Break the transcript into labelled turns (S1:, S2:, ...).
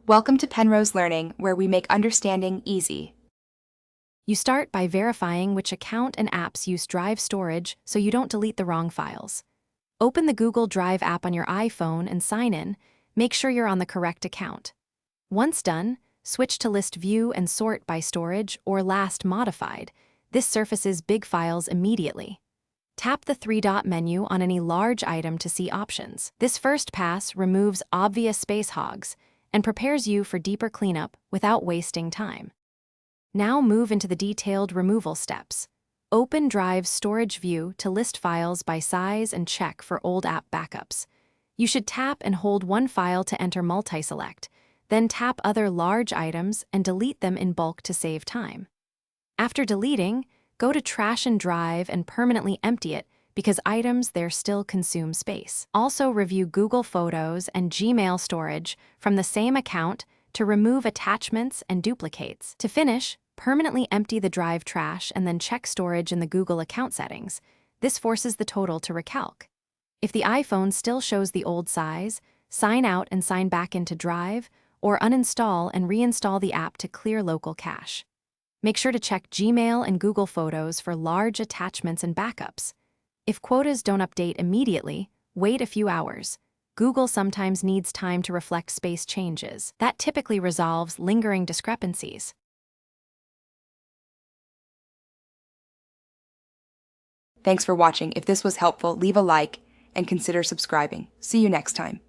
S1: Welcome to Penrose Learning, where we make understanding easy.
S2: You start by verifying which account and apps use Drive storage so you don't delete the wrong files. Open the Google Drive app on your iPhone and sign in. Make sure you're on the correct account. Once done, switch to List View and sort by storage or last modified. This surfaces big files immediately. Tap the three-dot menu on any large item to see options. This first pass removes obvious space hogs and prepares you for deeper cleanup without wasting time. Now move into the detailed removal steps. Open Drive's storage view to list files by size and check for old app backups. You should tap and hold one file to enter multi-select, then tap other large items and delete them in bulk to save time. After deleting, go to Trash and Drive and permanently empty it because items there still consume space. Also review Google Photos and Gmail storage from the same account to remove attachments and duplicates. To finish, permanently empty the Drive trash and then check storage in the Google account settings. This forces the total to recalc. If the iPhone still shows the old size, sign out and sign back into Drive, or uninstall and reinstall the app to clear local cache. Make sure to check Gmail and Google Photos for large attachments and backups. If quotas don't update immediately, wait a few hours. Google sometimes needs time to reflect space changes. That typically resolves lingering discrepancies.
S1: Thanks for watching. If this was helpful, leave a like and consider subscribing. See you next time.